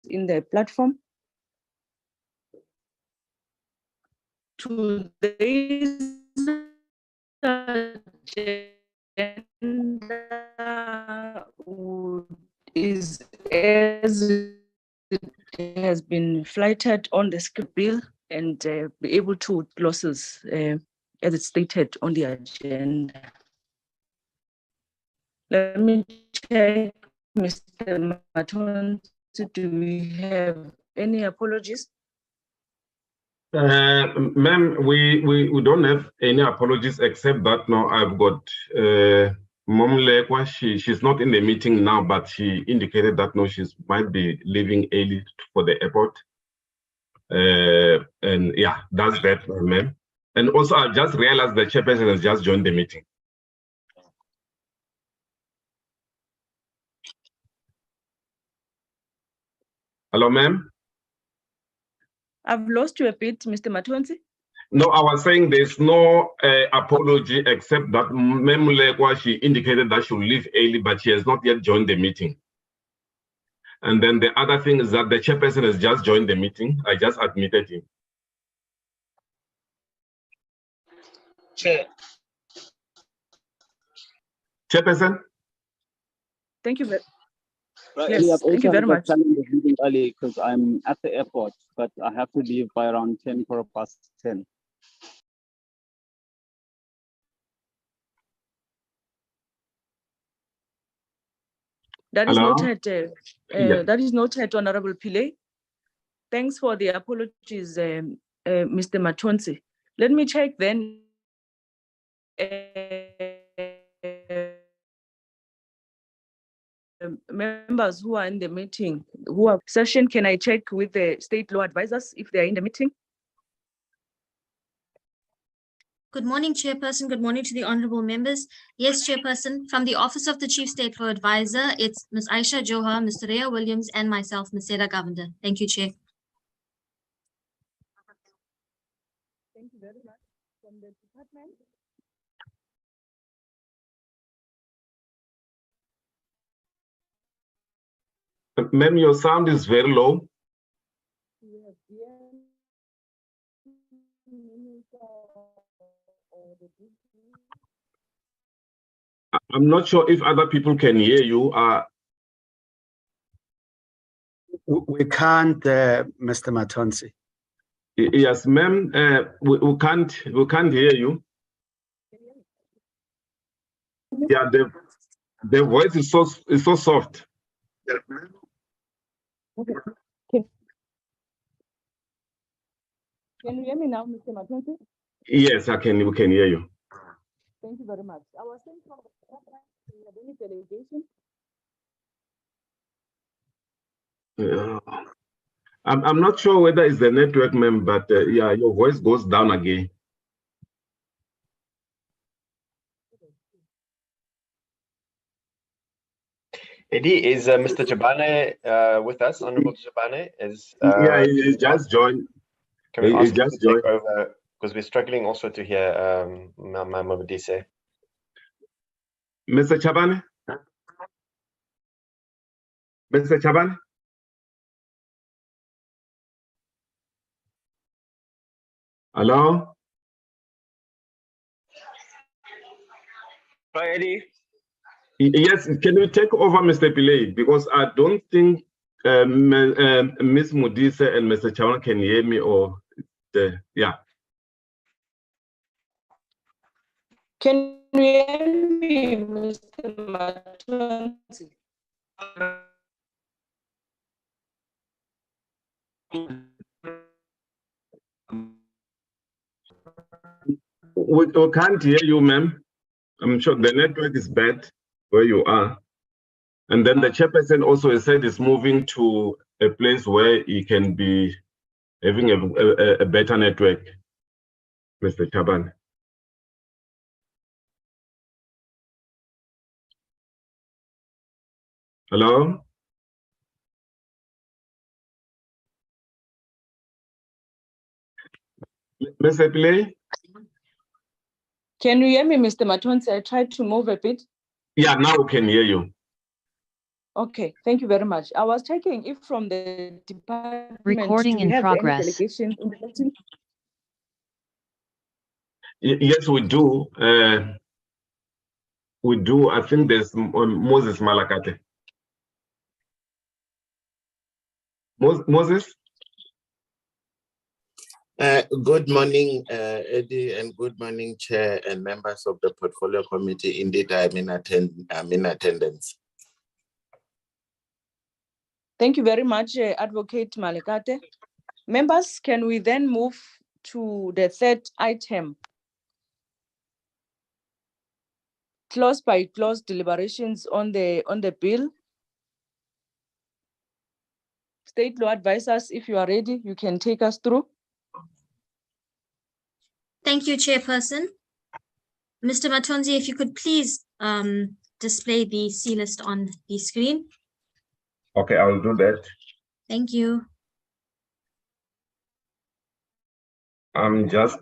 in the platform. Today's agenda is as it has been flighted on the script bill and be able to glosses as it's stated on the agenda. Let me check, Mr. Maton, do we have any apologies? Ma'am, we don't have any apologies except that now I've got Mom Lekwa. She's not in the meeting now, but she indicated that no, she might be leaving early for the airport. And yeah, that's that, ma'am. And also, I just realized the chairperson has just joined the meeting. Hello, ma'am. I've lost you a bit, Mr. Matonsi. No, I was saying there's no apology except that Ma'am Lekwa, she indicated that she'll leave early, but she has not yet joined the meeting. And then the other thing is that the chairperson has just joined the meeting. I just admitted him. Chairperson? Thank you very much. Yes, thank you very much. Early because I'm at the airport, but I have to leave by around 10:10. That is noted. Yeah. That is noted, Honorable Pillay. Thanks for the apologies, Mr. Matonsi. Let me check then. Members who are in the meeting, who are session, can I check with the state law advisors if they are in the meeting? Good morning, Chairperson. Good morning to the honorable members. Yes, Chairperson, from the Office of the Chief State Law Advisor, it's Ms. Aisha Johar, Mr. Rea Williams, and myself, Ms. Seda Govender. Thank you, Chair. Thank you very much. From the department. Ma'am, your sound is very low. I'm not sure if other people can hear you. We can't, Mr. Matonsi. Yes, ma'am. We can't hear you. Yeah, the voice is so soft. Okay. Can you hear me now, Mr. Matonsi? Yes, we can hear you. Thank you very much. I was saying from the any delegation. I'm not sure whether it's the network, ma'am, but yeah, your voice goes down again. Eddie, is Mr. Jabane with us? Honorable Jabane is. Yeah, he just joined. Can we ask him to take over, because we're struggling also to hear Mama Modise. Mr. Chabane? Mr. Chabane? Hello? Hi, Eddie. Yes, can you take over, Mr. Pillay? Because I don't think Ms. Modise and Mr. Chabane can hear me, or yeah. Can you hear me, Mr. Matonsi? We can't hear you, ma'am. I'm sure the network is bad where you are. And then the chairperson also said is moving to a place where he can be having a better network, Mr. Chabane. Hello? Mr. Pillay? Can you hear me, Mr. Matonsi? I tried to move a bit. Yeah, now we can hear you. Okay, thank you very much. I was checking if from the department Recording do we in have progress. any delegation in the meeting? Yes, we do. We do. I think there's Moses Malakate. Moses? Good morning, Eddie, and good morning, Chair and members of the Portfolio Committee. Indeed, I'm in attendance. Thank you very much, Advocate Malekate. Members, can we then move to the third item? Clause by clause deliberations on the bill. State law advisors, if you are ready, you can take us through. Thank you, Chairperson. Mr. Matonzi, if you could please display the C list on the screen. Okay, I will do that. Thank you. I'm just,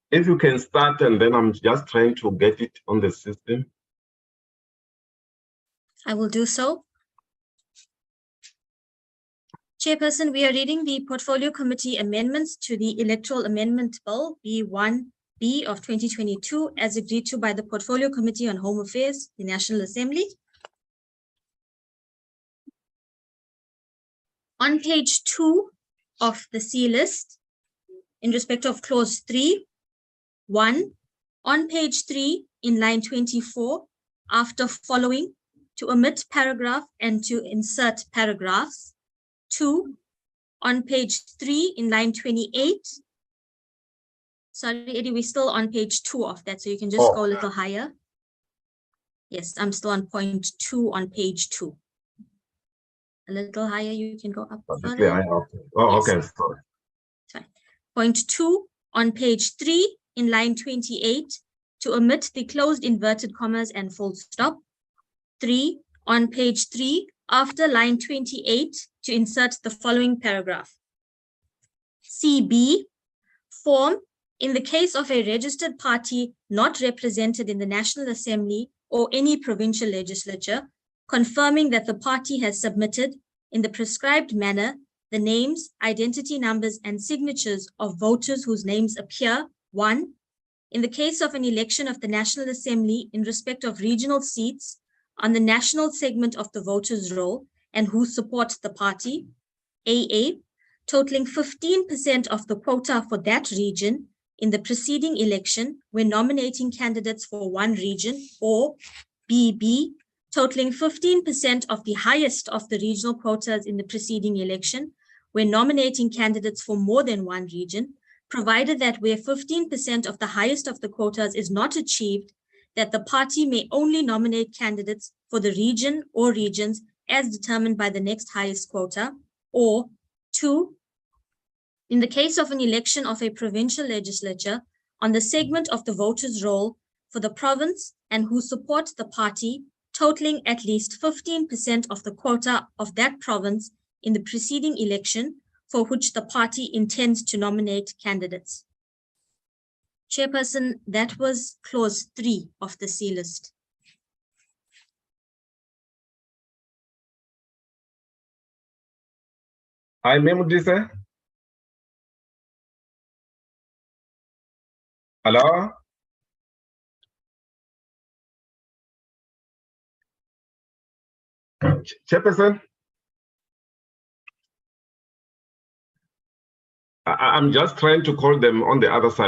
if you can start, and then I'm just trying to get it on the system. I will do so. Chairperson, we are reading the Portfolio Committee amendments to the Electoral Amendment Bill B1B of 2022 as agreed to by the Portfolio Committee on Home Affairs, the National Assembly. On page 2 of the C list, in respect of clause 3.1, on page 3 in line 24, after following, to omit paragraph and to insert paragraphs. 2, on page 3 in line 28. Sorry, Eddie, we're still on page 2 of that, so you can just go a little higher. Yes, I'm still on point 2 on page 2. A little higher, you can go up further. Okay, Yes. sorry. Fine. Point 2 on page 3 in line 28 to omit the closed inverted commas and full stop. 3 on page 3 after line 28 to insert the following paragraph. CB, form, in the case of a registered party not represented in the National Assembly or any provincial legislature, confirming that the party has submitted in the prescribed manner the names, identity numbers, and signatures of voters whose names appear. 1. In the case of an election of the National Assembly in respect of regional seats on the national segment of the voters' roll and who support the party. AA, totaling 15% of the quota for that region in the preceding election when nominating candidates for one region, or BB, totaling 15% of the highest of the regional quotas in the preceding election when nominating candidates for more than one region, provided that where 15% of the highest of the quotas is not achieved, that the party may only nominate candidates for the region or regions as determined by the next highest quota. Or 2, in the case of an election of a provincial legislature on the segment of the voters' roll for the province and who support the party, totaling at least 15% of the quota of that province in the preceding election for which the party intends to nominate candidates. Chairperson, that was clause 3 of the C list. I memo this. Hello? Chairperson? I'm just trying to call them on the other side.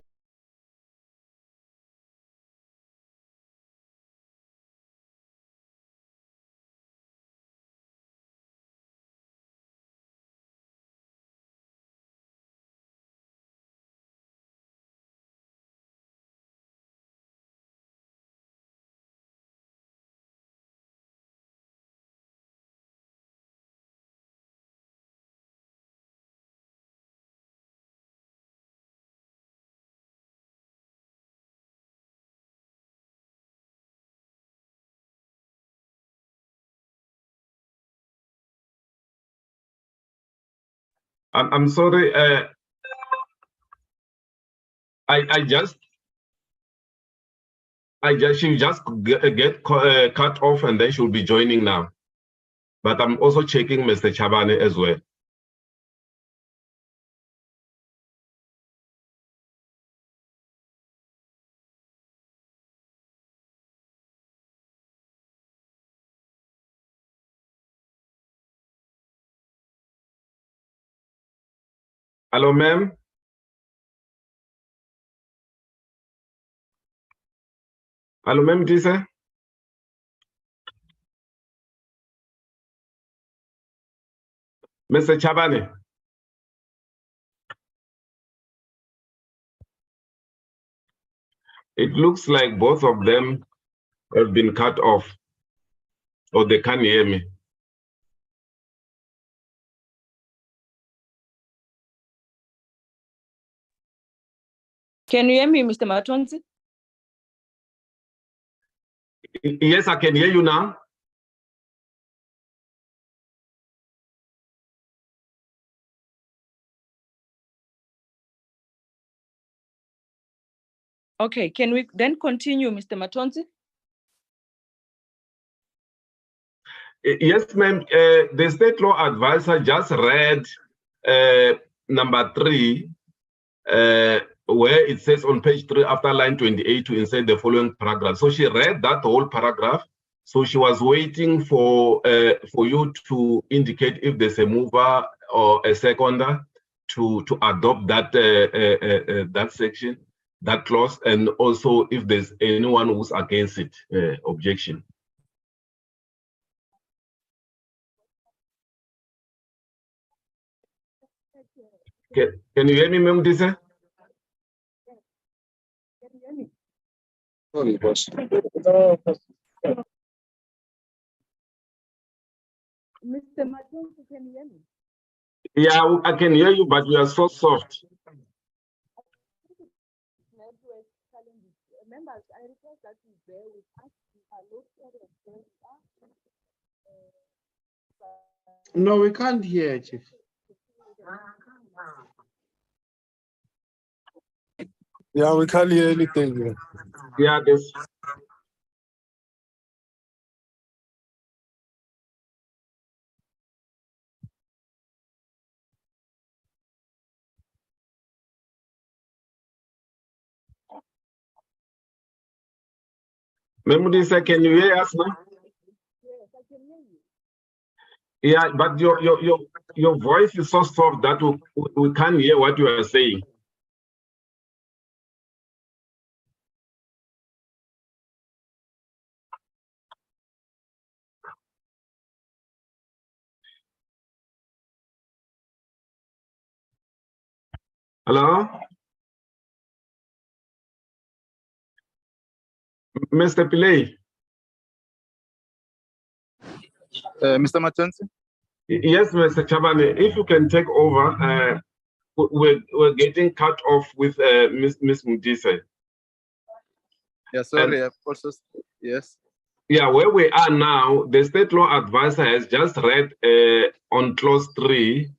I'm sorry. I just she'll just get cut off and then she'll be joining now. But I'm also checking Mr. Chabane as well. Hello, ma'am. Hello, ma'am, Tisa. Mr. Chabane. It looks like both of them have been cut off, or they can't hear me. Can you hear me, Mr. Matonzi? Yes, I can hear you now. Okay, can we then continue, Mr. Matonzi? Yes, ma'am. The state law advisor just read number 3, where it says on page 3 after line 28 to insert the following paragraph. So she read that whole paragraph. So she was waiting for you to indicate if there's a mover or a seconder to adopt that that section, that clause, and also if there's anyone who's against it, objection. Can you hear me, Ma'am Disa? Mr. Matonzi, can you hear me? Yeah, I can hear you, but you are so soft. Members, I request that you bear with us. No, we can't hear, Chief. Yeah, we can't hear anything. Yeah, this. Ma'am Disa, can you hear us now? Yes, I can hear you. Yeah, but your voice is so soft that we can't hear what you are saying. Hello? Mr. Pillay? Mr. Matonzi? Yes, Mr. Chabane, if you can take over, we're getting cut off with Miss Mudisa. Yeah, sorry, I've also, yes. Yeah, where we are now, the state law advisor has just read on clause 3,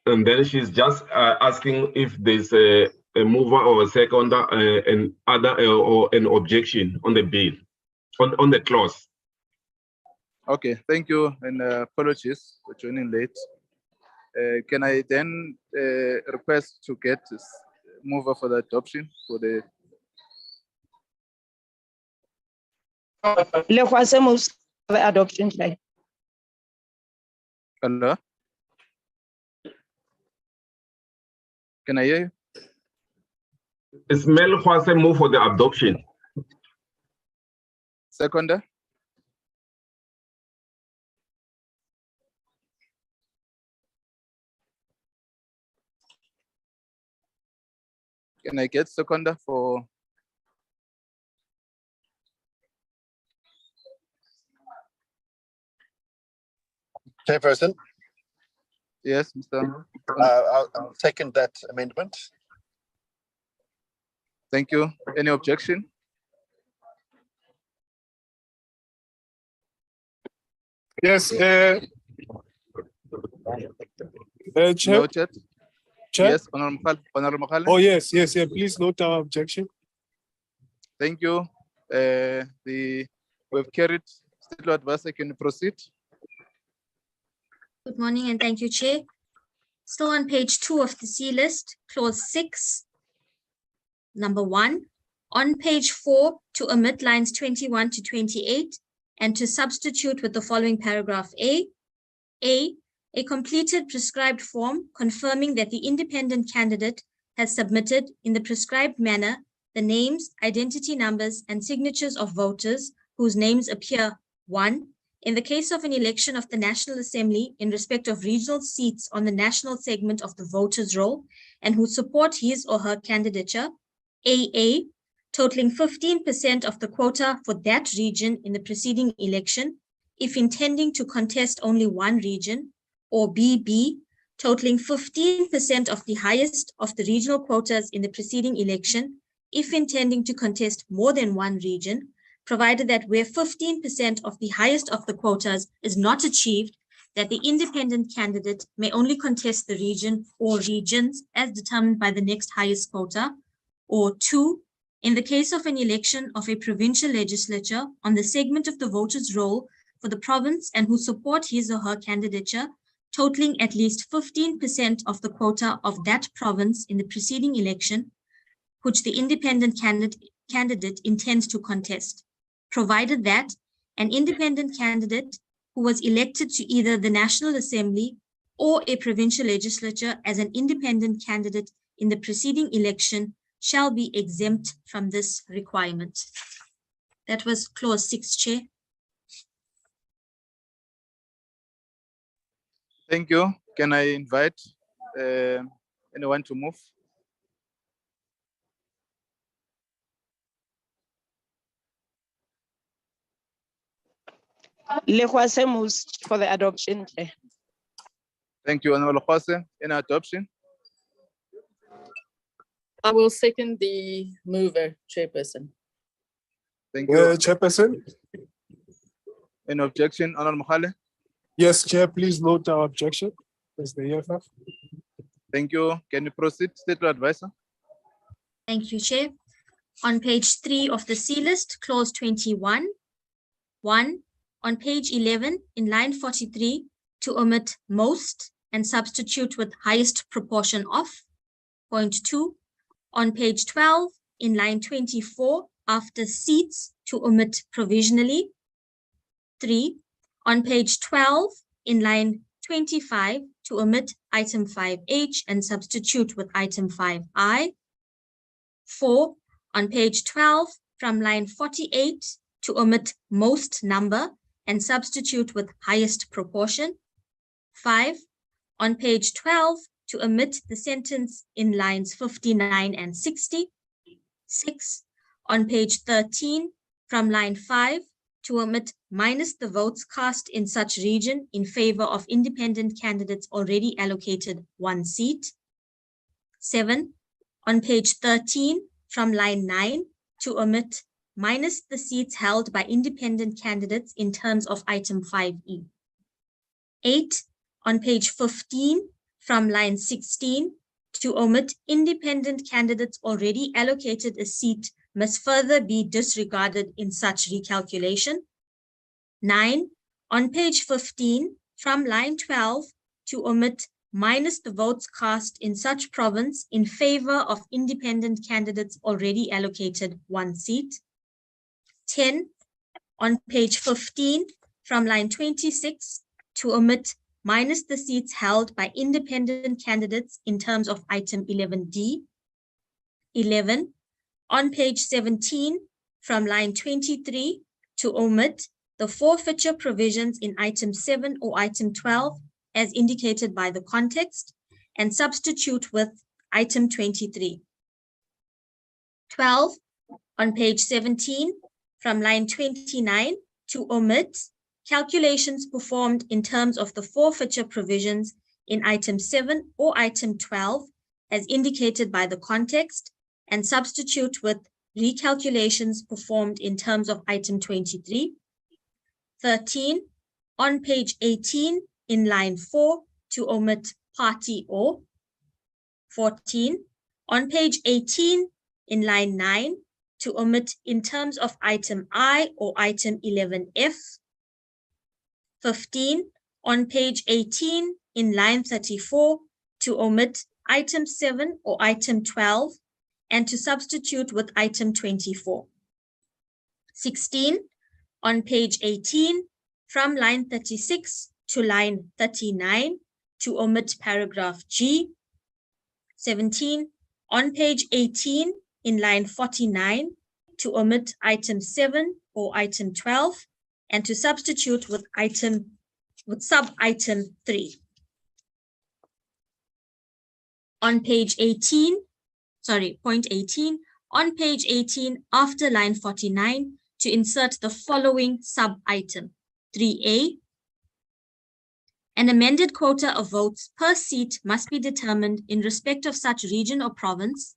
and then she's just asking if there's a mover or a seconder, and other or an objection on the bill, on the clause. Okay, thank you, and apologies for joining late. Can I then request to get this mover for the adoption for the Adoption line. Hello? Can I hear you? Ismail Khwase move for the adoption. Seconder? Can I get seconder for? Chairperson, Yes, Mr. I'll second that amendment. Thank you. Any objection? Yes, Chair. Noted. Chair? Yes, Honorable Makhala. Oh, yes, please note our objection. Thank you. We've carried. State Law Advisor, can you proceed? Good morning and thank you, Chair. Still on page 2 of the C list, clause 6, number 1. On page 4, to omit lines 21 to 28 and to substitute with the following paragraph A, a completed prescribed form confirming that the independent candidate has submitted in the prescribed manner the names, identity numbers, and signatures of voters whose names appear 1. In the case of an election of the National Assembly in respect of regional seats on the national segment of the voters' roll and who support his or her candidature, AA, totaling 15% of the quota for that region in the preceding election, if intending to contest only one region, or BB, totaling 15% of the highest of the regional quotas in the preceding election, if intending to contest more than one region, provided that where 15% of the highest of the quotas is not achieved, that the independent candidate may only contest the region or regions as determined by the next highest quota, or 2, in the case of an election of a provincial legislature on the segment of the voters' roll for the province and who support his or her candidature, totaling at least 15% of the quota of that province in the preceding election, which the independent candidate intends to contest, provided that an independent candidate who was elected to either the National Assembly or a provincial legislature as an independent candidate in the preceding election shall be exempt from this requirement. That was clause 6, Chair. Thank you. Can I invite anyone to move? Lekwase moves for the adoption. Thank you, Honorable Jose. Any adoption? I will second the mover, Chairperson. Thank you. Chairperson? Any objection, Honorable Mohale? Yes, Chair, please note our objection. As the EFF. Thank you. Can you proceed, State Law Advisor? Thank you, Chair. On page 3 of the C list, clause 21, 1, on page 11, in line 43, to omit most and substitute with highest proportion of. Point 2, on page 12, in line 24, after seats, to omit provisionally. 3, on page 12, in line 25, to omit item 5H and substitute with item 5I. 4, on page 12, from line 48, to omit most number and substitute with highest proportion. 5, on page 12, to omit the sentence in lines 59 and 60. 6, on page 13, from line 5, to omit minus the votes cast in such region in favor of independent candidates already allocated 1 seat. 7, on page 13, from line 9, to omit minus the seats held by independent candidates in terms of item 5E. 8, on page 15, from line 16, to omit independent candidates already allocated a seat must further be disregarded in such recalculation. 9, on page 15, from line 12, to omit minus the votes cast in such province in favor of independent candidates already allocated 1 seat. 10, on page 15, from line 26, to omit minus the seats held by independent candidates in terms of item 11D. 11, on page 17, from line 23, to omit the forfeiture provisions in item 7 or item 12 as indicated by the context and substitute with item 23. 12, on page 17, from line 29, to omit calculations performed in terms of the forfeiture provisions in item 7 or item 12 as indicated by the context and substitute with recalculations performed in terms of item 23. 13, on page 18, in line 4, to omit party or. 14, on page 18, in line 9, to omit in terms of item I or item 11F. 15, on page 18 in line 34, to omit item 7 or item 12 and to substitute with item 24. 16, on page 18 from line 36 to line 39 to omit paragraph G. 17, on page 18 in line 49 to omit item 7 or item 12 and to substitute with sub-item 3. On page 18, point 18, on page 18 after line 49 to insert the following sub-item 3A. An amended quota of votes per seat must be determined in respect of such region or province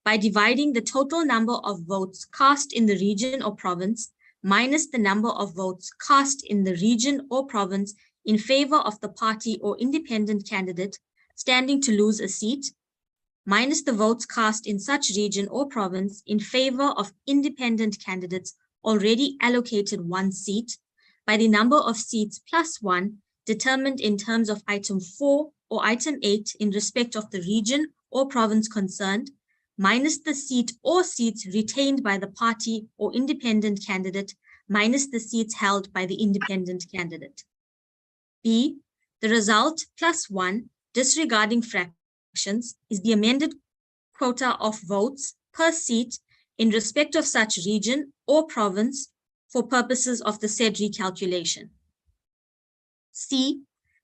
by dividing the total number of votes cast in the region or province minus the number of votes cast in the region or province in favor of the party or independent candidate standing to lose a seat, minus the votes cast in such region or province in favor of independent candidates already allocated 1 seat, by the number of seats plus 1 determined in terms of item 4 or item 8 in respect of the region or province concerned, minus the seat or seats retained by the party or independent candidate, minus the seats held by the independent candidate. B, the result plus 1, disregarding fractions, is the amended quota of votes per seat in respect of such region or province for purposes of the said recalculation. C,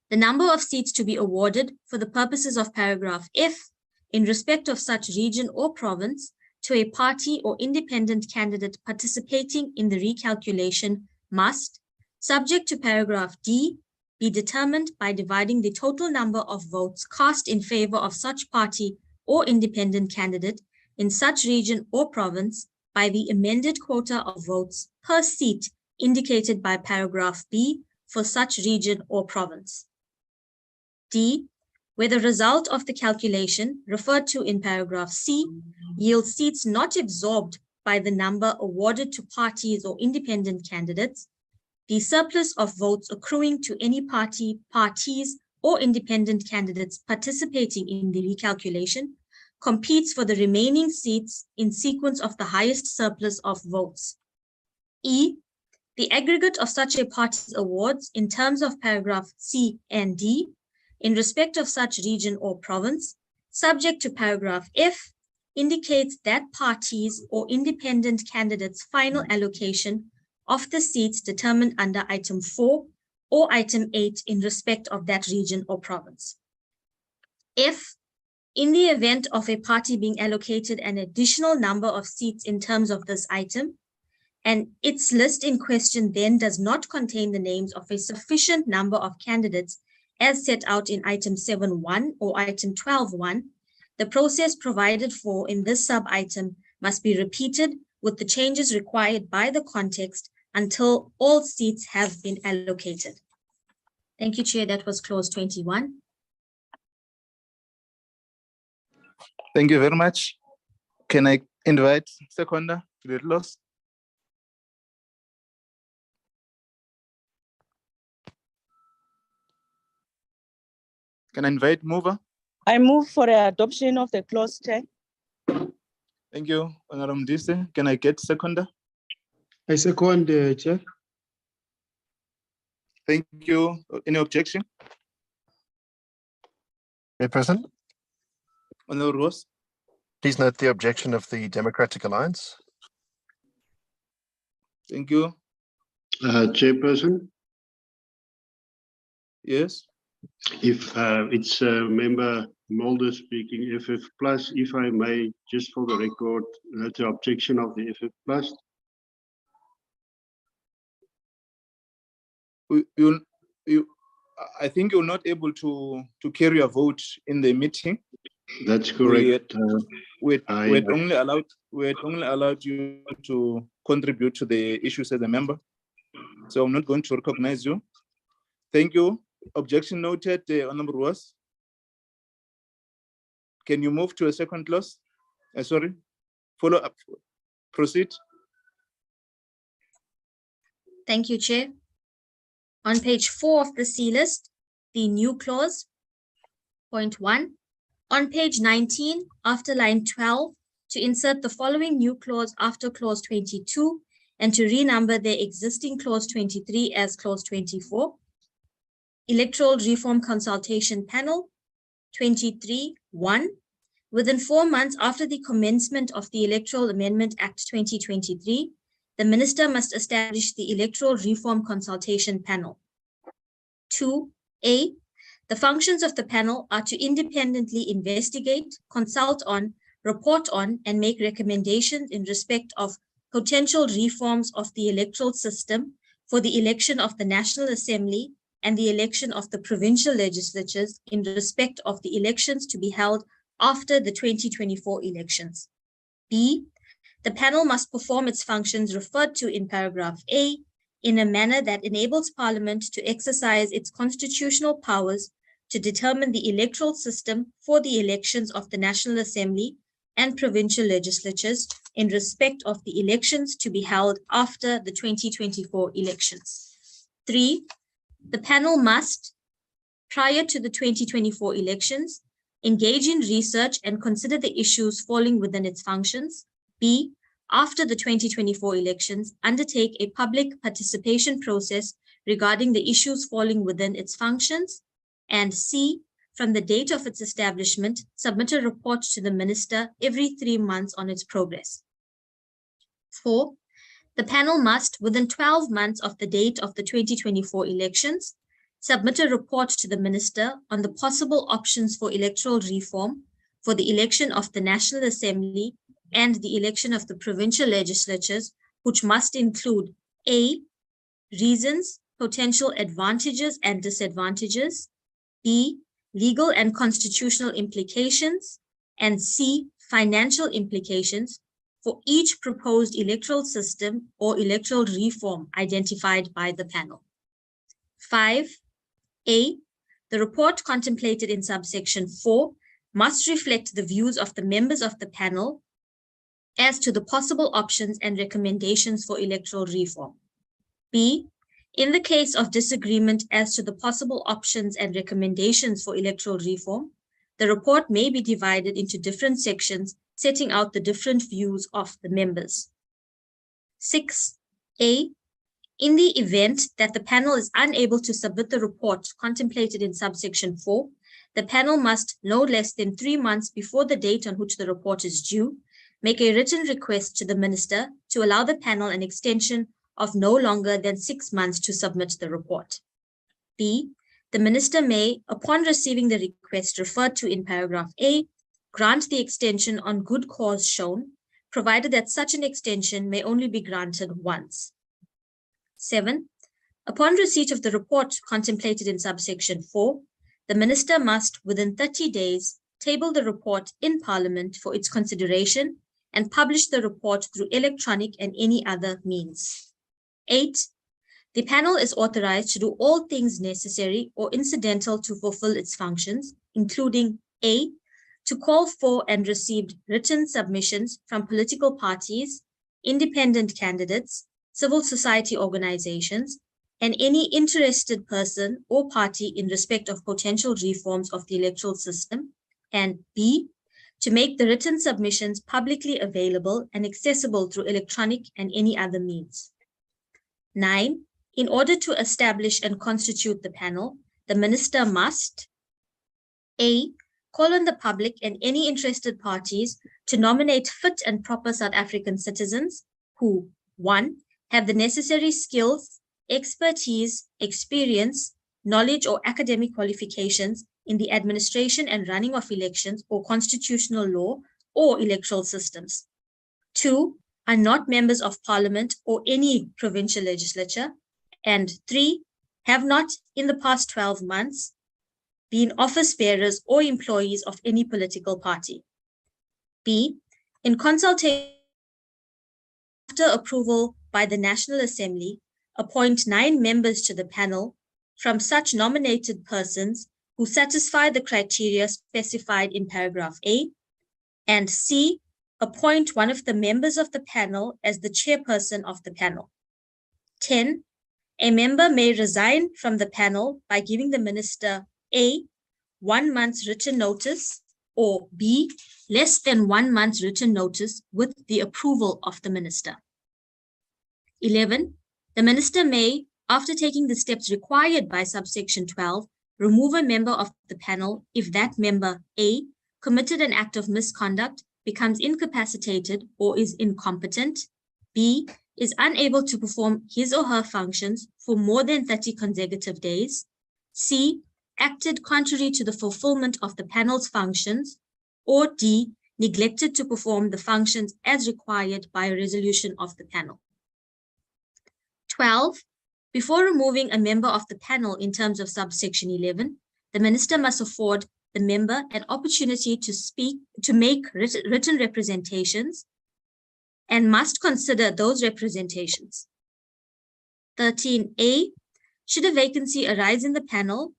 the number of seats to be awarded for the purposes of paragraph F in respect of such region or province to a party or independent candidate participating in the recalculation must, subject to paragraph D, be determined by dividing the total number of votes cast in favor of such party or independent candidate in such region or province by the amended quota of votes per seat indicated by paragraph B for such region or province. D, where the result of the calculation referred to in paragraph C yields seats not absorbed by the number awarded to parties or independent candidates, the surplus of votes accruing to any party, parties, or independent candidates participating in the recalculation competes for the remaining seats in sequence of the highest surplus of votes. E, the aggregate of such a party's awards in terms of paragraph C and D in respect of such region or province, subject to paragraph F, indicates that parties or independent candidates' final allocation of the seats determined under item 4 or item 8 in respect of that region or province. F, in the event of a party being allocated an additional number of seats in terms of this item, and its list in question then does not contain the names of a sufficient number of candidates as set out in item 7.1 or item 12.1, the process provided for in this sub-item must be repeated with the changes required by the context until all seats have been allocated. Thank you, Chair. That was clause 21. Thank you very much. Can I invite seconder to the clause? Can I invite mover? I move for the adoption of the clause, Chair. Thank you, Honorable Mdise. Can I get seconder? I second, Chair. Thank you. Any objection? Chairperson, Honorable Rose? please note the objection of the Democratic Alliance. Thank you. Chairperson, Yes. if it's member Mulder speaking, FF plus, if I may, just for the record, the objection of the FF plus. I think you're not able to carry a vote in the meeting. That's correct. We had only allowed you to contribute to the issues as a member. So I'm not going to recognize you. Thank you. Objection noted, Honorable Ross. Can you move to a second clause? Sorry, follow up. Proceed. Thank you, Chair. On page 4 of the C list, the new clause, point 1. On page 19, after line 12, to insert the following new clause after clause 22 and to renumber the existing clause 23 as clause 24. Electoral Reform Consultation Panel, 23.1. Within 4 months after the commencement of the Electoral Amendment Act 2023, the Minister must establish the Electoral Reform Consultation Panel. 2A. The functions of the panel are to independently investigate, consult on, report on, and make recommendations in respect of potential reforms of the electoral system for the election of the National Assembly and the election of the provincial legislatures in respect of the elections to be held after the 2024 elections. B. The panel must perform its functions referred to in paragraph A in a manner that enables Parliament to exercise its constitutional powers to determine the electoral system for the elections of the National Assembly and provincial legislatures in respect of the elections to be held after the 2024 elections. 3. The panel must, prior to the 2024 elections, engage in research and consider the issues falling within its functions. B. After the 2024 elections, undertake a public participation process regarding the issues falling within its functions. And C. From the date of its establishment, submit a report to the Minister every 3 months on its progress. 4. The panel must, within 12 months of the date of the 2024 elections, submit a report to the Minister on the possible options for electoral reform for the election of the National Assembly and the election of the provincial legislatures, which must include A. Reasons, potential advantages and disadvantages, B. Legal and constitutional implications, and C. Financial implications for each proposed electoral system or electoral reform identified by the panel. 5. A. The report contemplated in subsection 4 must reflect the views of the members of the panel as to the possible options and recommendations for electoral reform. B. In the case of disagreement as to the possible options and recommendations for electoral reform, the report may be divided into different sections, setting out the different views of the members. 6A. In the event that the panel is unable to submit the report contemplated in subsection 4, the panel must, no less than 3 months before the date on which the report is due, make a written request to the Minister to allow the panel an extension of no longer than 6 months to submit the report. B. The Minister may, upon receiving the request referred to in paragraph A, grant the extension on good cause shown, provided that such an extension may only be granted once. 7. Upon receipt of the report contemplated in subsection 4, the Minister must, within 30 days, table the report in Parliament for its consideration and publish the report through electronic and any other means. 8. The panel is authorized to do all things necessary or incidental to fulfill its functions, including A. To call for and receive written submissions from political parties, independent candidates, civil society organizations, and any interested person or party in respect of potential reforms of the electoral system, and B. To make the written submissions publicly available and accessible through electronic and any other means. 9. In order to establish and constitute the panel, the Minister must A. Call on the public and any interested parties to nominate fit and proper South African citizens who, 1. Have the necessary skills, expertise, experience, knowledge, or academic qualifications in the administration and running of elections or constitutional law or electoral systems. 2. Are not members of Parliament or any provincial legislature. And 3. Have not, in the past 12 months, been office bearers or employees of any political party. B. In consultation after approval by the National Assembly, appoint 9 members to the panel from such nominated persons who satisfy the criteria specified in paragraph A, and C. appoint one of the members of the panel as the chairperson of the panel. 10. A member may resign from the panel by giving the minister A, 1 month's written notice, or B, less than 1 month's written notice with the approval of the minister. 11. The minister may, after taking the steps required by subsection 12, remove a member of the panel if that member A committed an act of misconduct, becomes incapacitated or is incompetent, B is unable to perform his or her functions for more than 30 consecutive days, C acted contrary to the fulfillment of the panel's functions, or D neglected to perform the functions as required by a resolution of the panel. 12. Before removing a member of the panel in terms of subsection 11, the minister must afford the member an opportunity to make written representations and must consider those representations. 13A, should a vacancy arise in the panel,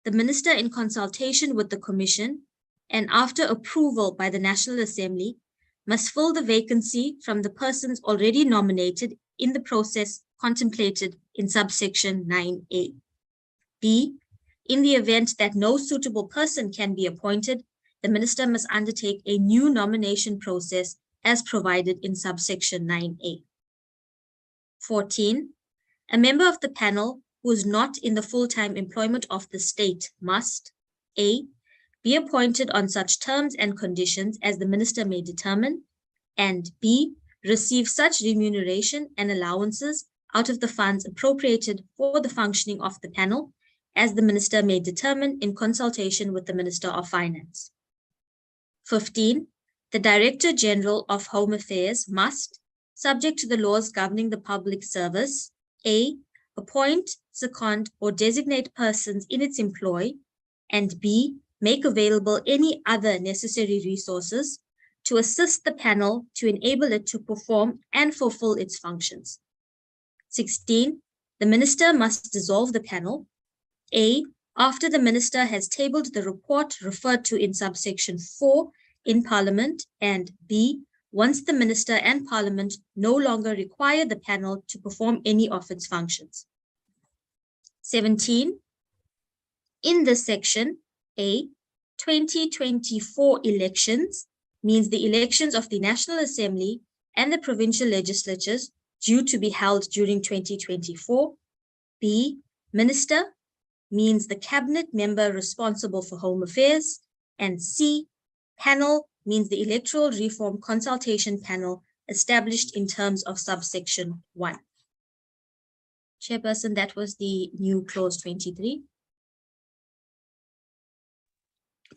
the minister, in consultation with the commission and after approval by the National Assembly, must fill the vacancy from the persons already nominated in the process contemplated in subsection 9A. B, in the event that no suitable person can be appointed, the minister must undertake a new nomination process as provided in subsection 9A. 14, a member of the panel who is not in the full-time employment of the state must A, be appointed on such terms and conditions as the minister may determine, and B, receive such remuneration and allowances out of the funds appropriated for the functioning of the panel as the minister may determine in consultation with the Minister of Finance. 15, the Director General of Home Affairs must, subject to the laws governing the public service, A, appoint, second, or designate persons in its employ, and B, make available any other necessary resources to assist the panel to enable it to perform and fulfill its functions. 16, the minister must dissolve the panel. A, after the minister has tabled the report referred to in subsection 4 in Parliament, and B, once the minister and Parliament no longer require the panel to perform any of its functions. 17, in this section, A, 2024 elections means the elections of the National Assembly and the provincial legislatures due to be held during 2024. B, minister means the cabinet member responsible for home affairs, and C, panel means the electoral reform consultation panel established in terms of subsection 1. Chairperson, that was the new clause 23.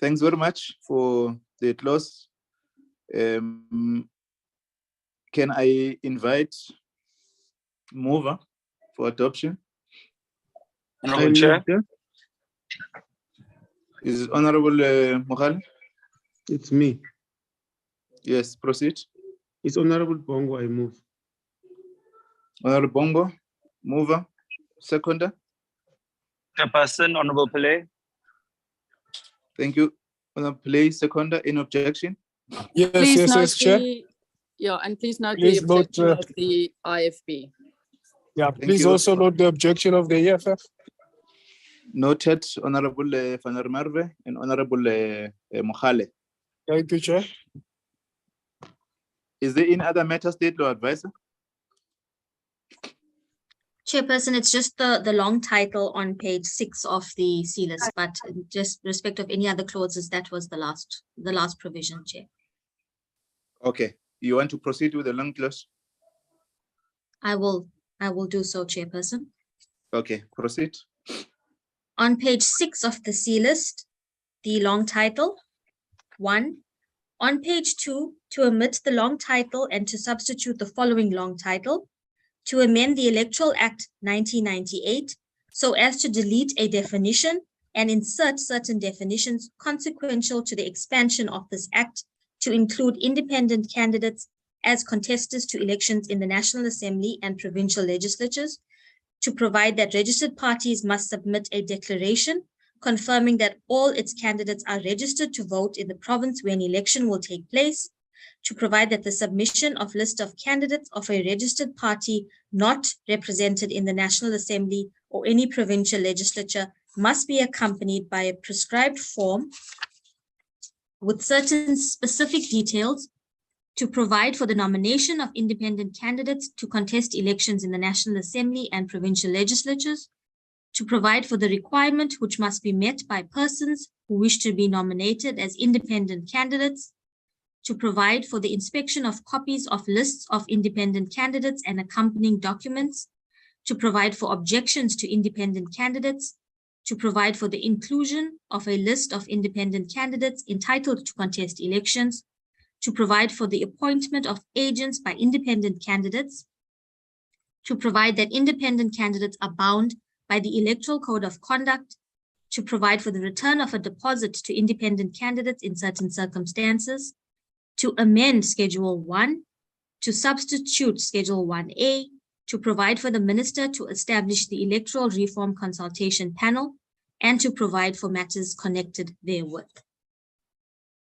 Thanks very much for the clause. Can I invite mover for adoption? Honorable Chair. Is it Honorable Mohal? It's me. Yes, proceed. It's Honorable Bongo, I move. Honorable Bongo, mover. Seconder. Chairperson, Honorable Pillay. Thank you. Honorable Pillay, seconder. In objection? Yes, Please yes, note yes, Chair. Yeah, and please note Please the note, objection of the IFB. Yeah, please also note the objection of the EFF. Noted, Honorable Van der Merwe and Honorable Mohale. Thank you, Chair. Is there any other matter, State Law Advisor? Chairperson, it's just the long title on page 6 of the C list, but just respect of any other clauses, that was the last provision, Chair. Okay, you want to proceed with the long clause? I will do so, Chairperson. Okay, proceed. On page 6 of the C list, the long title, 1. On page 2, to omit the long title and to substitute the following long title, to amend the Electoral Act 1998 so as to delete a definition and insert certain definitions consequential to the expansion of this act to include independent candidates as contestants to elections in the National Assembly and provincial legislatures, to provide that registered parties must submit a declaration confirming that all its candidates are registered to vote in the province where an election will take place, to provide that the submission of list of candidates of a registered party not represented in the National Assembly or any provincial legislature must be accompanied by a prescribed form with certain specific details to provide for the nomination of independent candidates to contest elections in the National Assembly and provincial legislatures, to provide for the requirement which must be met by persons who wish to be nominated as independent candidates, to provide for the inspection of copies of lists of independent candidates and accompanying documents, to provide for objections to independent candidates, to provide for the inclusion of a list of independent candidates entitled to contest elections, to provide for the appointment of agents by independent candidates, to provide that independent candidates are bound by the Electoral Code of Conduct, to provide for the return of a deposit to independent candidates in certain circumstances, to amend Schedule 1, to substitute Schedule 1A, to provide for the minister to establish the Electoral Reform Consultation Panel, and to provide for matters connected therewith.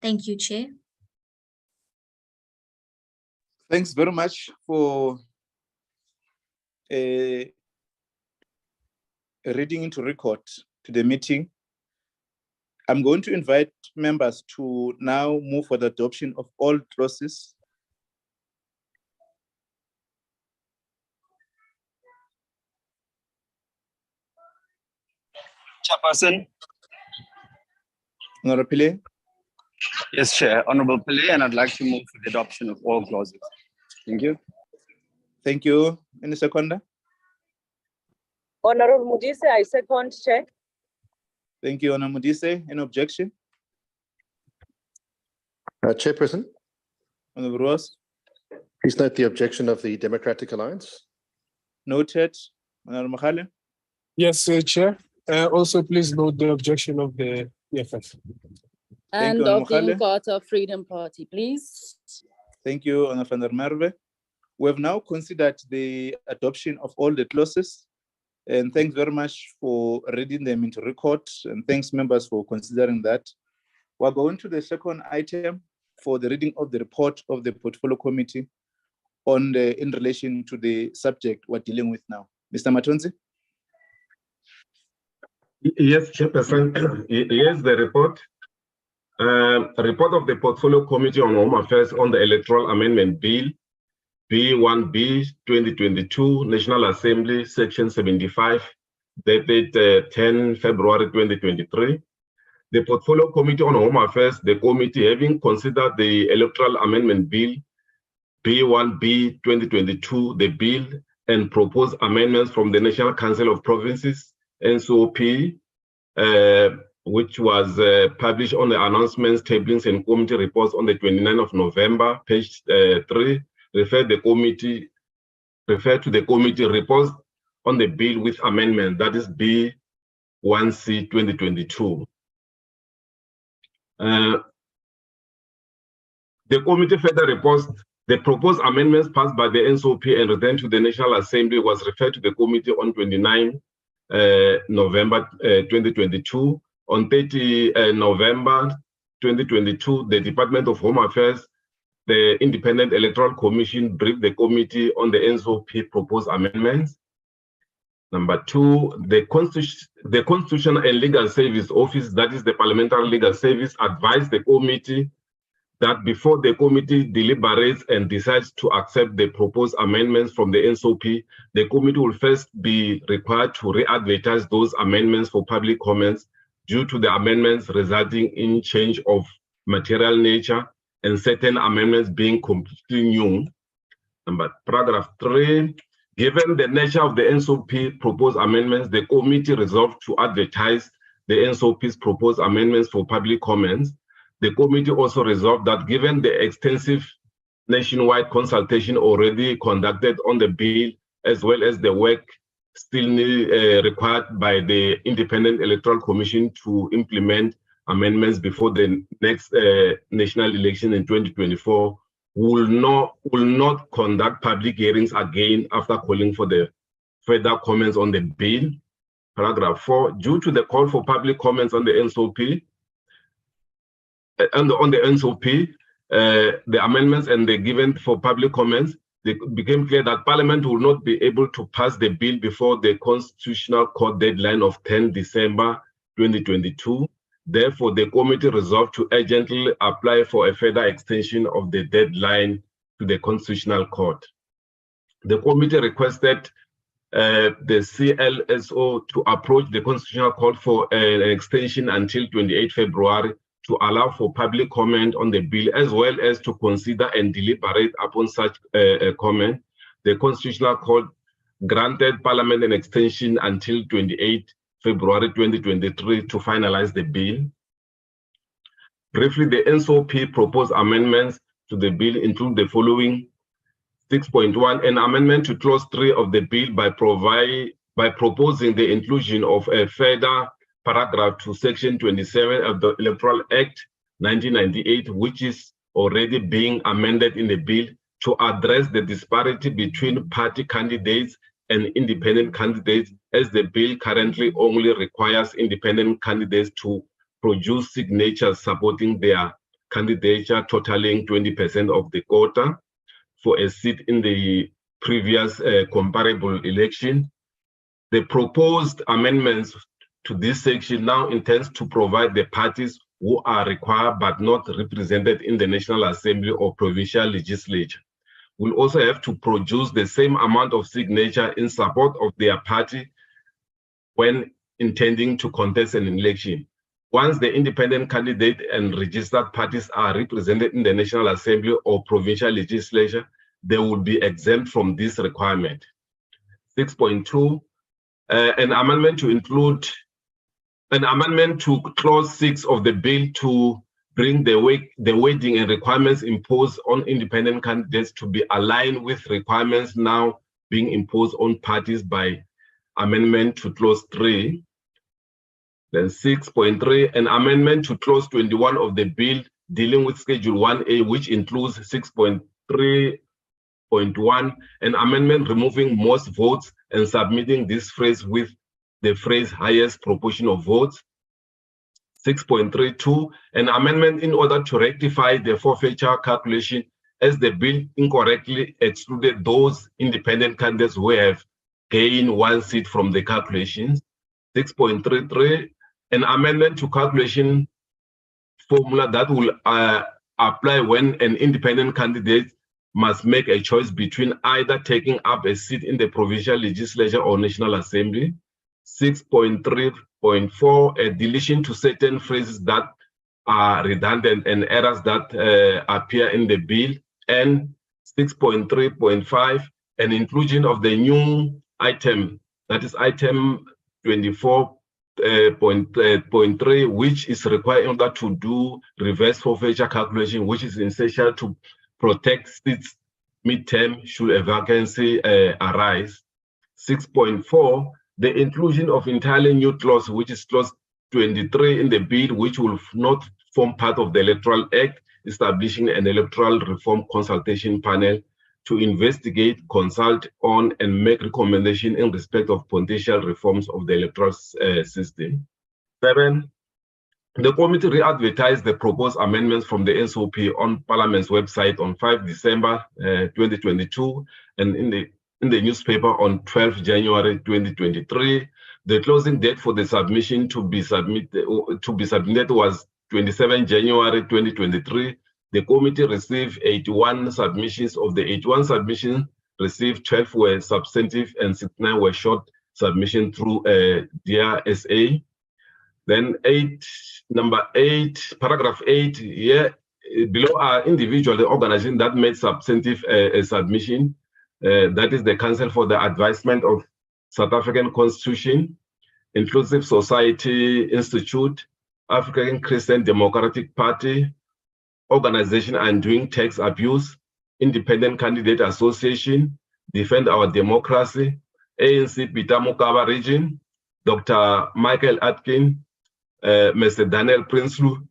Thank you, Chair. Thanks very much for reading into record to the meeting. I'm going to invite members to now move for the adoption of all clauses. Chairperson. Honorable Pillay. Yes, Chair. Honorable Pillay, and I'd like to move for the adoption of all clauses. Thank you. Thank you. Any seconder? Honorable Mudise, I second, Chair. Thank you, Honorable Mudise. Any objection? Chairperson. Honorable Ross. Please note the objection of the Democratic Alliance. Noted. Honorable Makhale. Yes, Chair. Also, please note the objection of the EFF. And you, of the Makhale. Inkatha Freedom Party, please. Thank you, Honorable Van der Merwe. We have now considered the adoption of all the clauses. And thanks very much for reading them into record. And thanks, members, for considering that. We're going to the second item for the reading of the report of the Portfolio Committee on in relation to the subject we're dealing with now. Mr. Matonzi? Yes, Chairperson. Here's the report. Report of the Portfolio Committee on Home Affairs on the Electoral Amendment Bill, B1B 2022, National Assembly, Section 75, dated 10 February 2023. The Portfolio Committee on Home Affairs, the committee having considered the Electoral Amendment Bill, B1B 2022, the bill, and proposed amendments from the National Council of Provinces, NCOP, which was published on the announcements, tablings, and committee reports on the 29th of November, page 3, refer to the committee reports on the bill with amendment, that is B1C 2022. The committee further reports the proposed amendments passed by the NCOP and returned to the National Assembly was referred to the committee on 29 November 2022. On 30 November 2022, the Department of Home Affairs, the Independent Electoral Commission, briefed the committee on the NCOP proposed amendments. Number 2, the Constitutional and Legal Service Office, that is the Parliamentary Legal Service, advised the committee that before the committee deliberates and decides to accept the proposed amendments from the NCOP, the committee will first be required to re-advertise those amendments for public comments due to the amendments resulting in change of material nature and certain amendments being completely new. Paragraph 3, given the nature of the NCOP proposed amendments, the committee resolved to advertise the NCOP's proposed amendments for public comments. The committee also resolved that given the extensive nationwide consultation already conducted on the bill, as well as the work still required by the Independent Electoral Commission to implement amendments before the next national election in 2024, will not conduct public hearings again after calling for the further comments on the bill. Paragraph 4, due to the call for public comments on the NCOP, the amendments and the given for public comments, it became clear that Parliament will not be able to pass the bill before the Constitutional Court deadline of 10 December 2022. Therefore, the committee resolved to urgently apply for a further extension of the deadline to the Constitutional Court. The committee requested the CLSO to approach the Constitutional Court for an extension until 28 February to allow for public comment on the bill, as well as to consider and deliberate upon such comment. The Constitutional Court granted Parliament an extension until 28 February 2023 to finalize the bill. Briefly, the NSOP proposed amendments to the bill include the following: 6.1, an amendment to clause 3 of the bill by proposing the inclusion of a further paragraph to section 27 of the Electoral Act 1998, which is already being amended in the bill to address the disparity between party candidates and independent candidates, as the bill currently only requires independent candidates to produce signatures supporting their candidature totaling 20% of the quota for a seat in the previous comparable election. The proposed amendments to this section now intends to provide the parties who are required but not represented in the National Assembly or provincial legislature will also have to produce the same amount of signature in support of their party when intending to contest an election. Once the independent candidate and registered parties are represented in the National Assembly or provincial legislature, they will be exempt from this requirement. 6.2, an amendment to include an amendment to clause 6 of the bill to bring the weighting and requirements imposed on independent candidates to be aligned with requirements now being imposed on parties by amendment to clause 3. Then 6.3, an amendment to clause 21 of the bill dealing with Schedule 1A, which includes 6.3.1, an amendment removing most votes and submitting this phrase with the phrase highest proportion of votes. 6.32, an amendment in order to rectify the forfeiture calculation, as the bill incorrectly excluded those independent candidates who have gained 1 seat from the calculations. 6.33, an amendment to calculation formula that will apply when an independent candidate must make a choice between either taking up a seat in the provincial legislature or National Assembly. 6.3.4, a deletion to certain phrases that are redundant and errors that appear in the bill. And 6.3.5, an inclusion of the new item, that is item 24.3, which is required in order to do reverse forfeiture calculation, which is essential to protect seats midterm should a vacancy arise. 6.4, the inclusion of entirely new clause, which is clause 23 in the bill, which will not form part of the Electoral Act, establishing an electoral reform consultation panel to investigate, consult on, and make recommendations in respect of potential reforms of the electoral system. 7, the committee re-advertised the proposed amendments from the NSOP on Parliament's website on 5 December 2022 and in the newspaper on 12 January 2023. The closing date for the submission to be submitted was 27 January 2023. The committee received 81 submissions. Of the 81 submissions received, 12 were substantive and 69 were short submissions through DRSA. Then number 8, paragraph 8, here below are individual organizations that made substantive submission. That is the Council for the Advancement of South African Constitution, Inclusive Society Institute, African Christian Democratic Party, Organization Undoing Tax Abuse, Independent Candidate Association, Defend Our Democracy, ANC Pitamukaba Region, Dr. Michael Atkin, Mr. Daniel Prinsloo,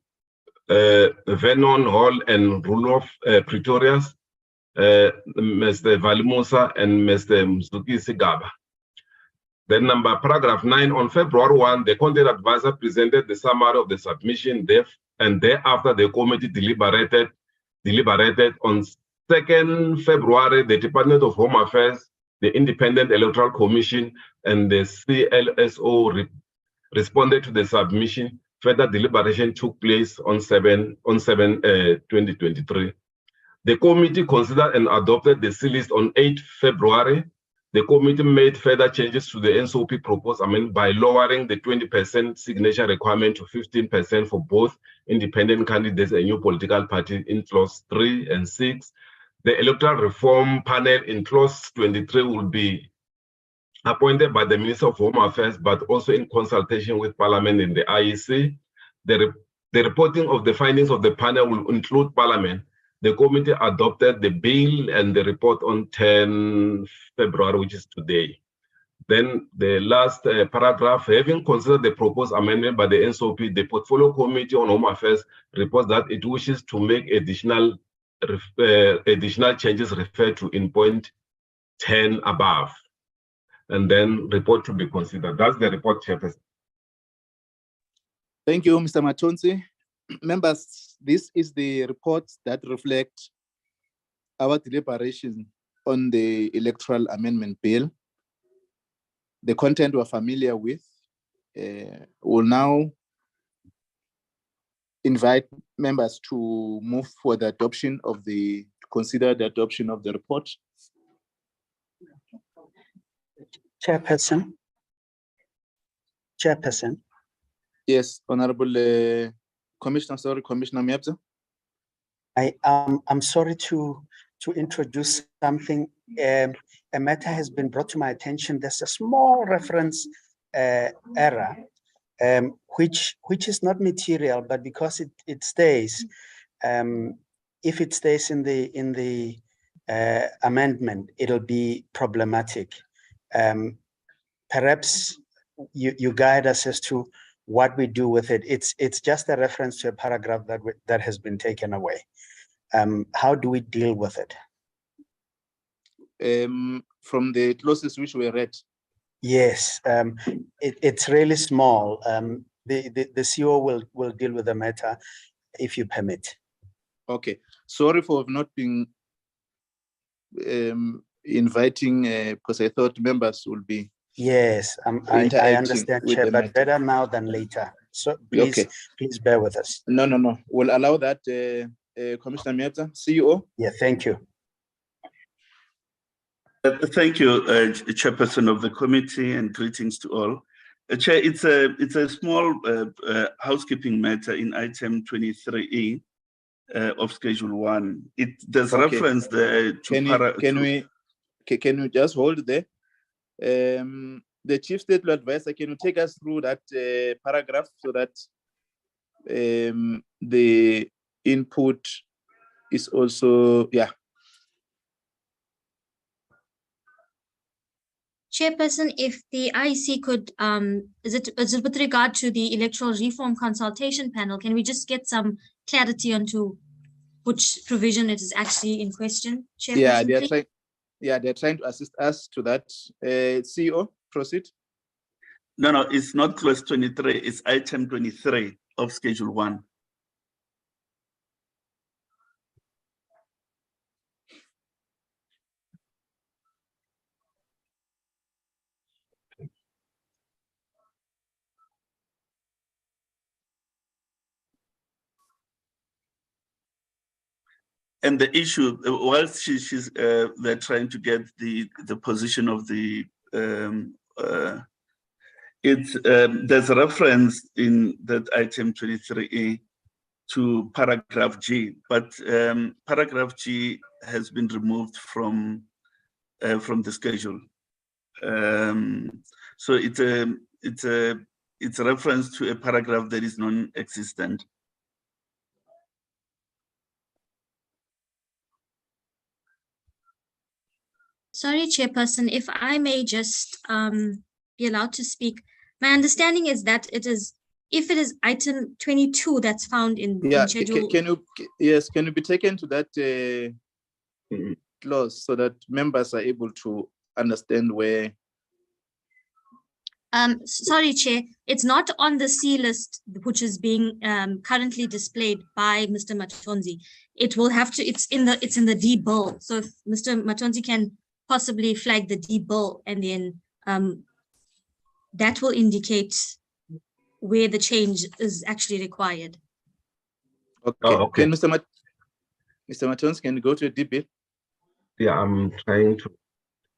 Vernon Hall and Rudolph Pretorius, Mr. Valimusa and Mr. Mzuki Sigaba. Then paragraph 9, on February 1, the content advisor presented the summary of the submission, and thereafter the committee deliberated deliberated on 2nd February. The Department of Home Affairs, the Independent Electoral Commission, and the CLSO responded to the submission. Further deliberation took place on 7/2023. The committee considered and adopted the C list on 8 February. The committee made further changes to the NSOP proposed amendment by lowering the 20% signature requirement to 15% for both independent candidates and new political parties in clause 3 and 6. The electoral reform panel in clause 23 will be appointed by the Minister of Home Affairs, but also in consultation with Parliament and the IEC. The reporting of the findings of the panel will include Parliament. The committee adopted the bill and the report on 10 February, which is today. Then the last paragraph, having considered the proposed amendment by the NSOP, the Portfolio Committee on Home Affairs reports that it wishes to make additional changes referred to in point 10 above, and then report to be considered. That's the report, Chairperson. Thank you, Mr. Matonsi. Members, this is the report that reflects our deliberation on the Electoral Amendment Bill. The content we're familiar with. We'll now invite members to move for the adoption of consider the adoption of the report. Chairperson. Yes, Honorable Commissioner Miabza. I'm sorry to introduce something. A matter has been brought to my attention. There's a small reference error, which is not material, but because it stays, if it stays in the amendment, it'll be problematic. Perhaps you guide us as to what we do with it. It's just a reference to a paragraph that has been taken away. How do we deal with it? From the clauses which were read. Yes, it's really small. The CEO will deal with the matter if you permit. Okay, sorry for not being inviting, because I thought members will be. Yes, I understand, Chair, but better now than later. So please, okay. Please bear with us. No. We'll allow that, Commissioner Miabza, CEO. Yeah, thank you. Thank you, Chairperson of the committee, and greetings to all. Chair, it's a small housekeeping matter in item 23E of Schedule 1. There's Okay. reference there to can you just hold there? The Chief State Law Advisor, can you take us through that paragraph so that the input is also, yeah. Chairperson, if the IEC could, is it with regard to the electoral reform consultation panel, can we just get some clarity onto which provision it is actually in question? Chairperson, they're trying to assist us to that. CEO, proceed. No, it's not clause 23, it's item 23 of Schedule 1. And the issue, whilst they're trying to get the position of the there's a reference in that item 23E to paragraph G, but paragraph G has been removed from the schedule. So it's a reference to a paragraph that is non-existent. sorry, Chairperson, if I may just be allowed to speak. My understanding is that if it is item 22 that's found in schedule. Can you be taken to that clause so that members are able to understand where? Sorry, Chair, it's not on the C list, which is being currently displayed by Mr. Matonzi. It will have to, it's in the D bill. So if Mr. Matonzi can possibly flag the D bill, and then that will indicate where the change is actually required. Okay. Oh, okay. Can Mr. Matonzi, can you go to the D bill? Yeah, I'm trying to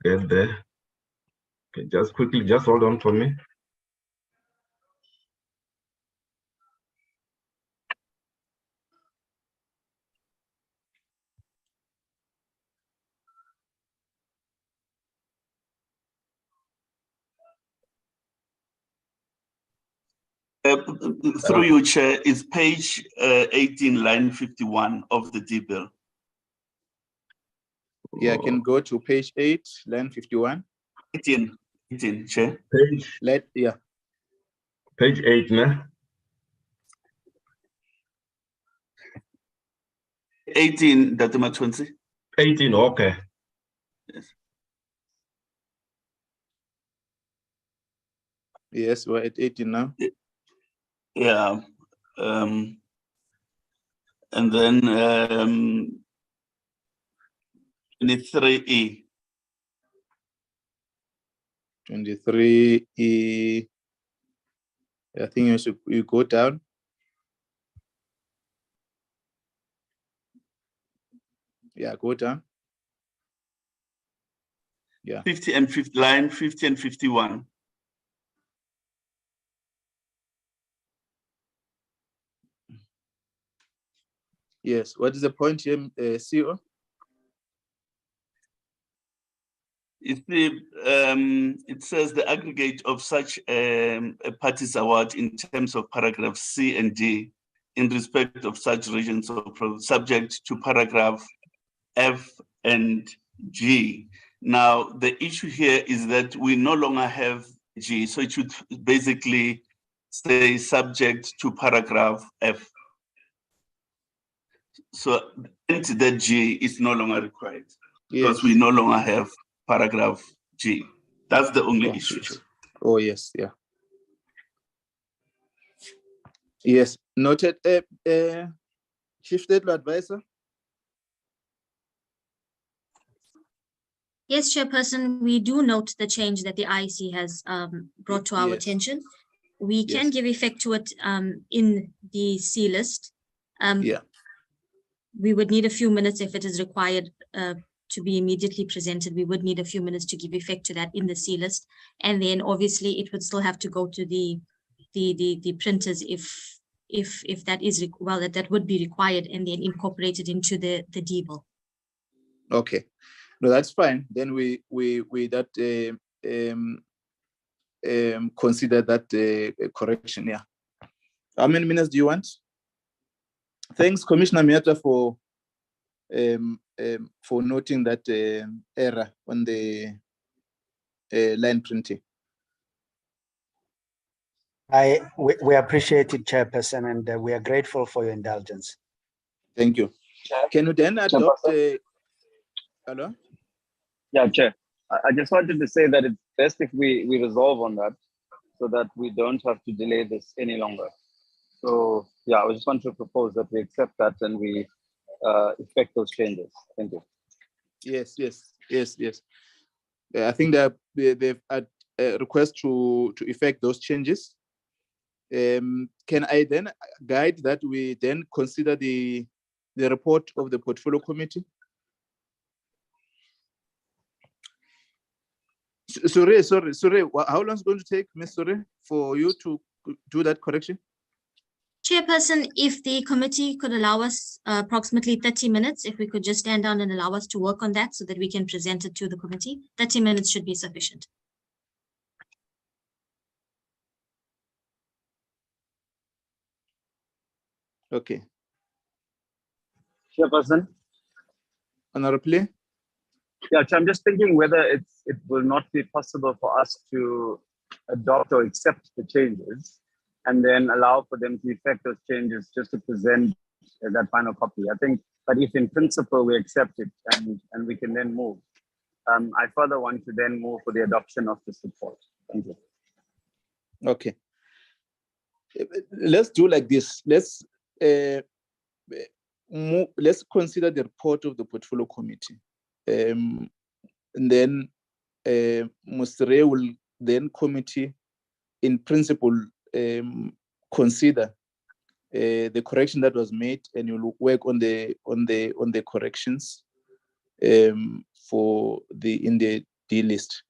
get there. Okay, just quickly, just hold on for me. Through you, Chair, is page 18, line 51 of the D bill. Yeah, I can go to page 8, line 51. 18, Chair. Page. Page 8, ne? 18, Dr. Matonzi. 18, okay. Yes. Yes, we're at 18 now. Yeah. And then 23E. 23E. I think you go down. Yeah, go down. Yeah. 50 and 50, line 50 and 51. Yes. What is the point here, CEO? It says the aggregate of such a parties award in terms of paragraph C and D in respect of such regions of subject to paragraph F and G. Now, the issue here is that we no longer have G, so it should basically stay subject to paragraph F. So that G is no longer required because we no longer have paragraph G. That's the only issue. Yes. Oh, yes, yeah. Yes, noted. Chief State Advisor. Yes, Chairperson, we do note the change that the IEC has brought to our attention. We can give effect to it in the C list. We would need a few minutes if it is required to be immediately presented. We would need a few minutes to give effect to that in the C list. And then obviously it would still have to go to the printers if that is, that would be required, and then incorporated into the D bill. Okay. No, that's fine. Then we consider that correction. Yeah. How many minutes do you want? Thanks, Commissioner Miata, for noting that error on the line printing. We appreciate it, Chairperson, and we are grateful for your indulgence. Thank you. Can you then adopt? Hello? Yeah, Chair. I just wanted to say that it's best if we resolve on that so that we don't have to delay this any longer. So, yeah, I just want to propose that we accept that and we effect those changes. Thank you. Yes. I think that they've had a request to effect those changes. Can I then guide that we then consider the report of the portfolio committee? Sorry. How long is it going to take, Ms. Sore, for you to do that correction? Chairperson, if the committee could allow us approximately 30 minutes, if we could just stand down and allow us to work on that so that we can present it to the committee, 30 minutes should be sufficient. Okay. Chairperson? Honorably? Yeah, Chair, I'm just thinking whether it will not be possible for us to adopt or accept the changes and then allow for them to effect those changes just to present that final copy. I think, but if in principle we accept it and we can then move, I further want to then move for the adoption of this report. Thank you. Okay. Let's do like this. Let's consider the report of the portfolio committee. And then Mr. Ray will then committee in principle consider the correction that was made, and you'll work on the corrections for in the D list.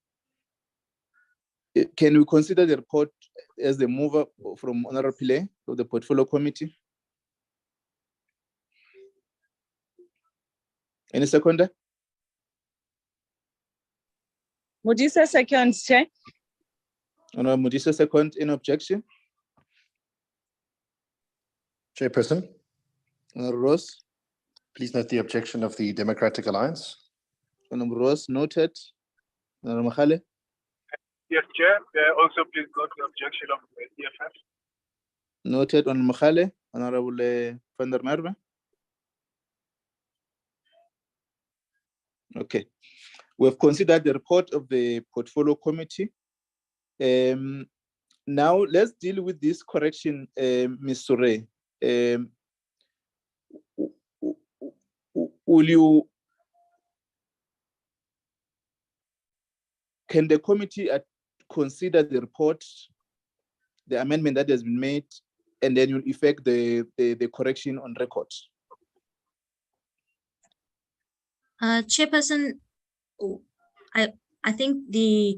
Can we consider the report as the mover from Honorable Pillay of the portfolio committee? Any seconder? Modisa seconds, Chair. Honorable Modisa second. Any objection? Chairperson, Honorable Ross. please note the objection of the Democratic Alliance. Honorable Ross noted. Honorable Mahale. Yes, Chair. Also, please note the objection of the EFF. Noted. Honorable Mahale. Honorable Van der Merwe. Okay. We have considered the report of the portfolio committee. Now let's deal with this correction, Ms. Sure. Can the committee consider the report, the amendment that has been made, and then you'll effect the correction on record? Chairperson, I think the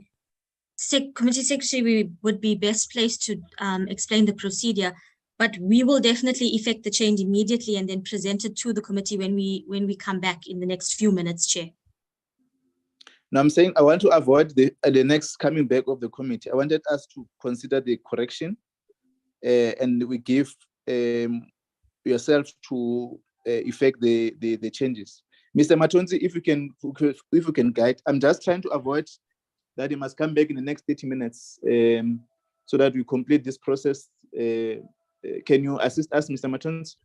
committee secretary would be best placed to explain the procedure, but we will definitely effect the change immediately and then present it to the committee when we come back in the next few minutes, Chair. Now I'm saying I want to avoid the next coming back of the committee. I wanted us to consider the correction and we give yourself to effect the changes. Mr. Matonzi, if you can guide, I'm just trying to avoid that he must come back in the next 30 minutes so that we complete this process. Can you assist us, Mr. Matonzi?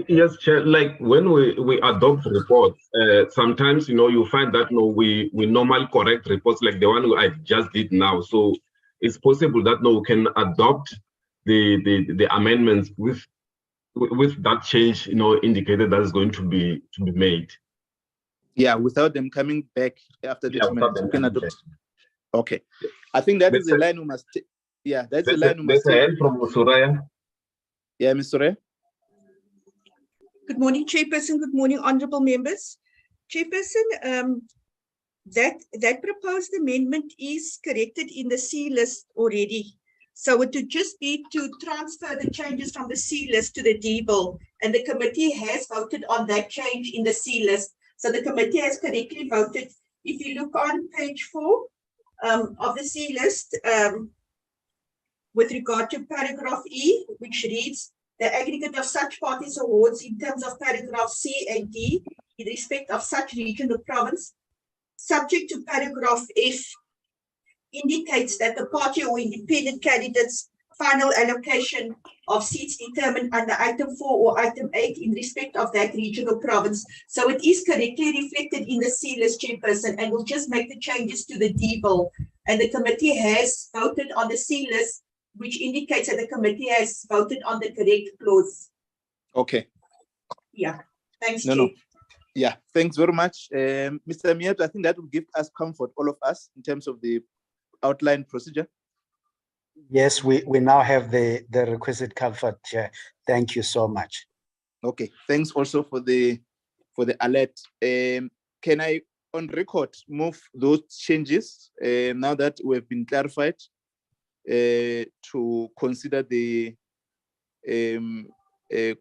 Yes, Chair. Like when we adopt reports, sometimes you find that we normally correct reports like the one I just did now. So it's possible that we can adopt the amendments with that change indicated that is going to be made. Yeah, without them coming back after 30 minutes, we can adopt. Okay, I think that is the line we must. Yeah, that's the line we must. There's a hand from Soraya. Yeah, Ms. Soraya. Good morning, Chairperson. Good morning, honorable members. Chairperson, that proposed amendment is corrected in the C list already. So it would just be to transfer the changes from the C list to the D bill. And the committee has voted on that change in the C list. So the committee has correctly voted. If you look on page 4 of the C list, with regard to paragraph E, which reads, the aggregate of such parties awards in terms of paragraph C and D in respect of such region or province, subject to paragraph F, indicates that the party or independent candidates' final allocation of seats determined under item 4 or item 8 in respect of that region or province. So it is correctly reflected in the C list, Chairperson, and we'll just make the changes to the D bill. And the committee has voted on the C list, which indicates that the committee has voted on the correct clause. Okay. Yeah, thanks, No. Yeah, thanks very much. Mr. Miet, I think that will give us comfort, all of us, in terms of the outline procedure. Yes, we now have the requisite comfort, Chair. Thank you so much. Okay, thanks also for the alert. Can I, on record, move those changes now that we have been clarified to consider the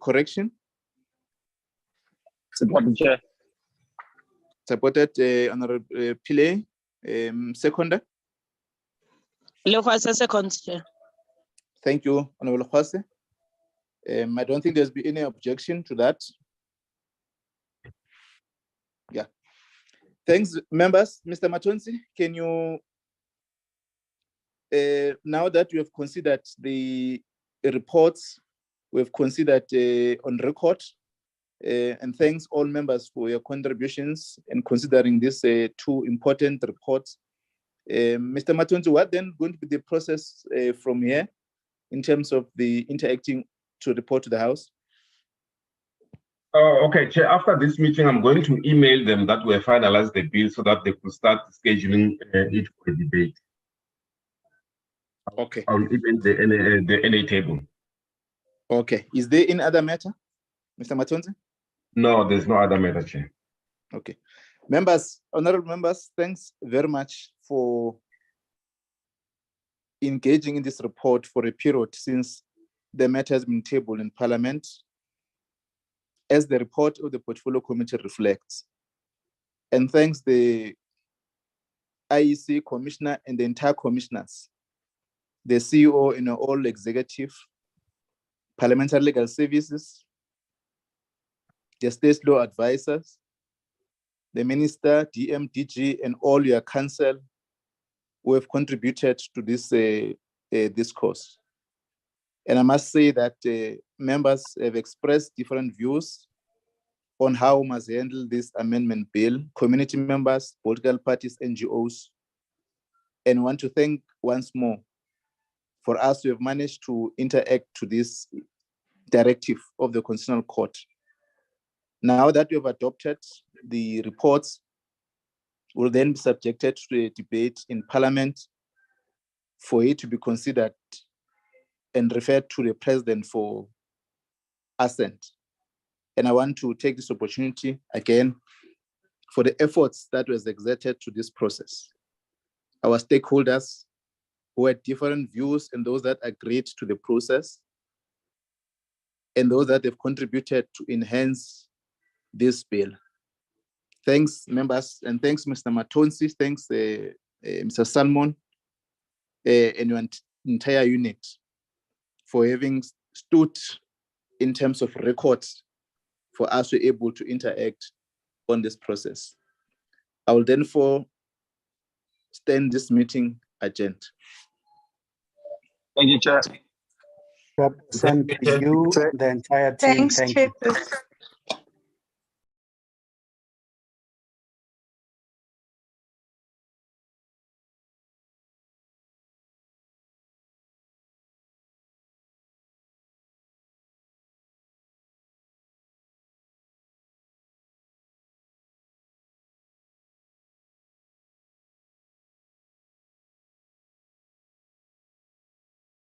correction? Supported, Chair. Supported, Honorable Pillay. Seconder? Lekwase second, Chair. Thank you, Honorable Lekwase. I don't think there's been any objection to that. Yeah. Thanks, members. Mr. Matonzi, can you, now that we have considered the reports, we've considered on record, and thanks all members for your contributions and considering these two important reports. Mr. Matonzi, what then going to be the process from here in terms of the interacting to report to the House? Oh, okay, Chair. After this meeting, I'm going to email them that we have finalized the bill so that they could start scheduling it for a debate. Okay. On even the NA table. Okay. Is there any other matter, Mr. Matonzi? No, there's no other matter, Chair. Okay. Members, honorable members, thanks very much for engaging in this report for a period since the matter has been tabled in Parliament, as the report of the Portfolio Committee reflects. And thanks the IEC Commissioner and the entire commissioners, the CEO and all executive, Parliamentary Legal Services, the state law advisors, the Minister, DM, DG, and all your council who have contributed to this discourse. And I must say that members have expressed different views on how we must handle this amendment bill, community members, political parties, NGOs, and want to thank once more for us to have managed to interact to this directive of the Constitutional Court. Now that we have adopted, the reports will then be subjected to a debate in Parliament for it to be considered and referred to the President for assent. And I want to take this opportunity again for the efforts that was exerted to this process. Our stakeholders who had different views and those that agreed to the process and those that have contributed to enhance this bill. Thanks, members, and thanks, Mr. Matonzi, thanks, Mr. Salmon, and your entire unit for having stood in terms of records for us to be able to interact on this process. I will therefore stand this meeting adjourned. Thank you, Chair. Send to you, the entire team. Thanks, Thank you. Chairperson.